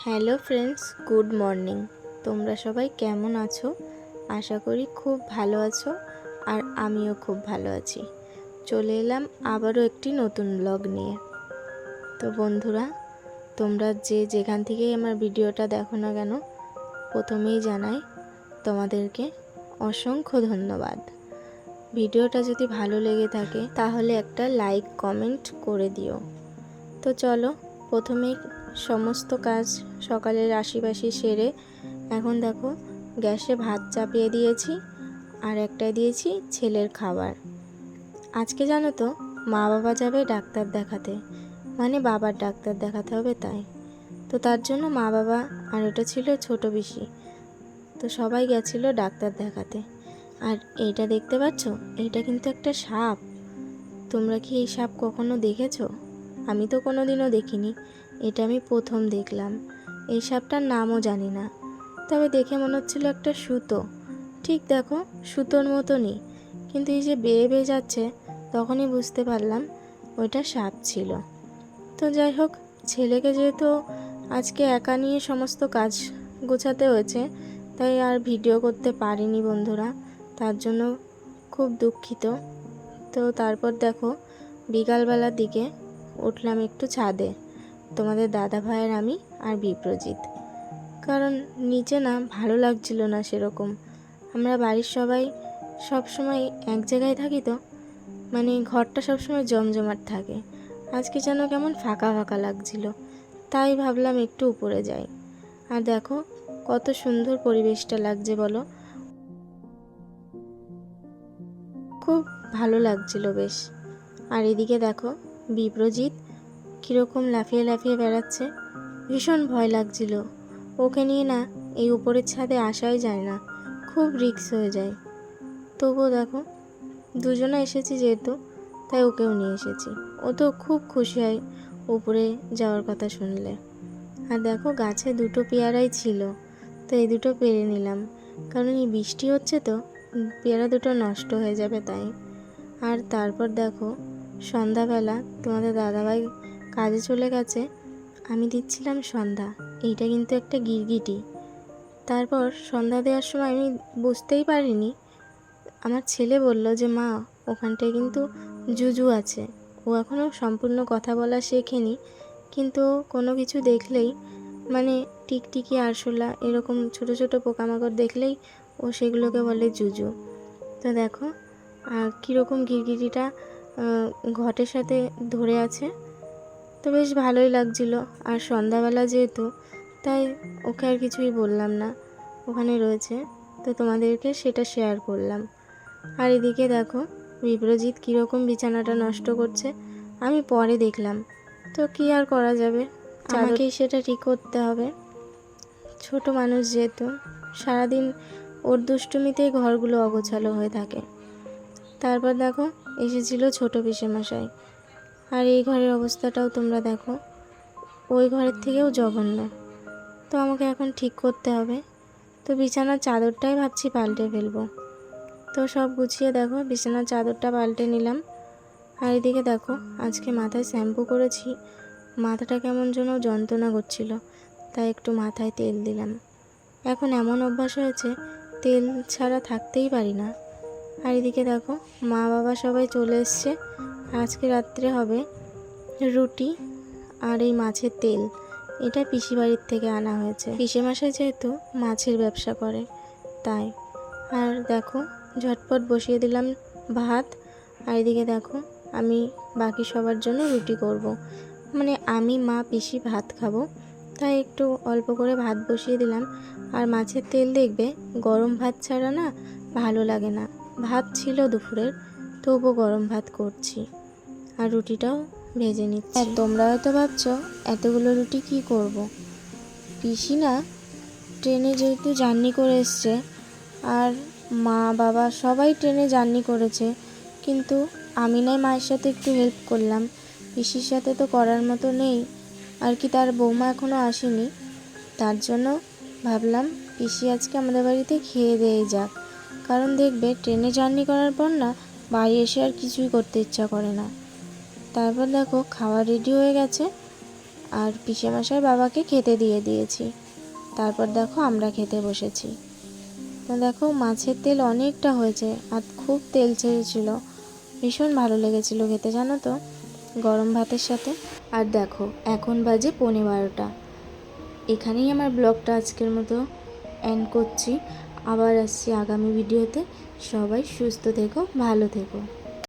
Hello friends, good morning. তোমরা সবাই কেমন আছো? আশা করি খুব ভালো আছো, আর আমিও খুব ভালো আছি। চলে এলাম আবারও একটি নতুন ব্লগ নিয়ে। তো বন্ধুরা, তোমরা যেখান থেকেই আমার ভিডিওটা দেখো না কেন, প্রথমেই জানাই তোমাদেরকে অসংখ্য ধন্যবাদ। ভিডিওটা যদি ভালো লেগে থাকে তাহলে একটা লাইক কমেন্ট করে দিও। তো চলো, প্রথমেই সমস্ত কাজ সকালের আশিপাশি সেরে এখন দেখো গ্যাসে ভাত চাপিয়ে দিয়েছি, আর একটাই দিয়েছি ছেলের খাবার। আজকে জানো তো, মা বাবা যাবে ডাক্তার দেখাতে, মানে বাবার ডাক্তার দেখাতে হবে, তাই তো তার জন্য মা বাবা আর ওটা ছিল ছোট পিসি, তো সবাই গেছিলো ডাক্তার দেখাতে। আর এইটা দেখতে পাচ্ছ, এইটা কিন্তু একটা সাপ। তোমরা কি এই সাপ কখনো দেখেছো? আমি তো কোনো দিনও দেখিনি, এটা আমি প্রথম দেখলাম। এই সাপটার নামও জানি না, তবে দেখে মনে হচ্ছিল একটা সুতো। ঠিক দেখো, সুতোর মতনই, কিন্তু এই যে বেয়ে বেয়ে যাচ্ছে, তখনই বুঝতে পারলাম ওইটা সাপ ছিল। তো যাই হোক, ছেলেকে যেহেতু আজকে একা নিয়ে সমস্ত কাজ গোছাতে হয়েছে, তাই আর ভিডিও করতে পারিনি বন্ধুরা, তার জন্য খুব দুঃখিত। তো তারপর দেখো, বিকালবেলার দিকে উঠলাম একটু ছাদে, তোমাদের দাদা ভাইয়ের আমি আর বিপ্রজিৎ। কারণ নিচে না ভালো লাগছিল না সেরকম। আমরা বাড়ির সবাই সব সময় এক জায়গায় থাকি, তো মানে ঘরটা সবসময় জমজমাট থাকে। আজকে যেন কেমন ফাঁকা ফাঁকা লাগছিল, তাই ভাবলাম একটু উপরে যাই। আর দেখো কত সুন্দর পরিবেশটা লাগছে বলো, খুব ভালো লাগছিল বেশ। আর এদিকে দেখো বিপ্রজিৎ কীরকম লাফিয়ে লাফিয়ে বেড়াচ্ছে, ভীষণ ভয় লাগছিল। ওকে নিয়ে না এই উপরের ছাদে আসাই যায় না, খুব রিস্ক হয়ে যায়। তবুও দেখো, দুজনে এসেছি যেহেতু, তাই ওকেও নিয়ে এসেছি। ও তো খুব খুশি হয় উপরে যাওয়ার কথা শুনলে। আর দেখো গাছে দুটো পেয়ারাই ছিল, তো এই দুটো পেরে নিলাম, কারণ এই বৃষ্টি হচ্ছে তো পেয়ারা দুটো নষ্ট হয়ে যাবে তাই। আর তারপর দেখো সন্ধ্যাবেলা তোমাদের দাদাভাই কাজে চলে গেছে, আমি দিচ্ছিলাম সন্ধ্যা। এইটা কিন্তু একটা গিরগিটি। তারপর সন্ধ্যা দেওয়ার সময় আমি বুঝতেই পারিনি, আমার ছেলে বলল যে মা, ওখানটায় কিন্তু জুজু আছে। ও এখনও সম্পূর্ণ কথা বলা শেখেনি, কিন্তু কোনো কিছু দেখলেই, মানে টিকটিকি, আরশোলা, এরকম ছোট ছোট পোকামাকড় দেখলেই ও সেগুলোকে বলে জুজু। তো দেখো আর কীরকম গিরগিটিটা ঘটের সাথে ধরে আছে, তো বেশ ভালোই লাগছিল। আর সন্ধ্যাবেলা যেহেতু, তাই ওকে আর কিছুই বললাম না, ওখানে রয়েছে, তো তোমাদেরকে সেটা শেয়ার করলাম। আর এদিকে দেখো বিপ্রজিৎ কীরকম বিছানাটা নষ্ট করছে, আমি পরে দেখলাম। তো কী আর করা যাবে, আমাকেই সেটা ঠিক করতে হবে। ছোট মানুষ যেহেতু, সারাদিন ওর দুষ্টুমিতেই ঘরগুলো অগোছালো হয়ে থাকে। তারপর দেখো এসেছিল ছোট পিসেমশাই, আর এই ঘরের অবস্থাটাও তোমরা দেখো, ওই ঘরের থেকেও জঘন্য। তো আমাকে এখন ঠিক করতে হবে, তো বিছানার চাদরটাই ভাবছি পাল্টে ফেলবো। তো সব গুছিয়ে দেখো বিছানার চাদরটা পাল্টে নিলাম। আর এদিকে দেখো আজকে মাথায় শ্যাম্পু করেছি, মাথাটা কেমন যেন যন্ত্রণা করছিল, তাই একটু মাথায় তেল দিলাম। এখন এমন অভ্যাস হয়েছে, তেল ছাড়া থাকতেই পারি না। আর এদিকে দেখো মা বাবা সবাই চলে এসছে। আজকে রাত্রে হবে রুটি আর এই মাছের তেল, এটা পিসি বাড়ির থেকে আনা হয়েছে। পিসেমশাই যেহেতু মাছের ব্যবসা করে তাই। আর দেখো ঝটপট বসিয়ে দিলাম ভাত। আর এদিকে দেখো আমি বাকি সবার জন্য রুটি করব, মানে আমি, মা, পিসি ভাত খাবো, তাই একটু অল্প করে ভাত বসিয়ে দিলাম। আর মাছের তেল দেখবে গরম ভাত ছাড়া না ভালো লাগে না। ভাত ছিল দুপুরের, তবু গরম ভাত করছি, আর রুটিটাও ভেজে নিচ্ছি। আর তোমরা হয়তো ভাবছো এতগুলো রুটি কি করব। পিসি না ট্রেনে যেহেতু জার্নি করে এসছে, আর মা বাবা সবাই ট্রেনে জার্নি করেছে, কিন্তু আমি নাই মায়ের সাথে একটু হেল্প করলাম, পিসির সাথে তো করার মতো নেই আর কি, তার বৌমা এখনও আসেনি। তার জন্য ভাবলাম পিসি আজকে আমাদের বাড়িতে খেয়ে দিয়ে যাক, কারণ দেখবে ট্রেনে জার্নি করার পর না বাড়ি এসে আর কিছুই করতে ইচ্ছা করে না। তারপর দেখো খাওয়া রেডি হয়ে গেছে, আর পিসেমশাই বাবাকে খেতে দিয়ে দিয়েছি। তারপর দেখো আমরা খেতে বসেছি। তো দেখো মাছের তেল অনেকটা হয়েছে আর খুব তেল ছেড়েছিল, ভীষণ ভালো লেগেছিলো খেতে জানো তো, গরম ভাতের সাথে। আর দেখো এখন বাজে 12:15। এখানেই আমার ব্লগটা আজকের মতো এন্ড করছি। আবার আসছি আগামী ভিডিওতে। সবাই সুস্থ থেকো, ভালো থেকো।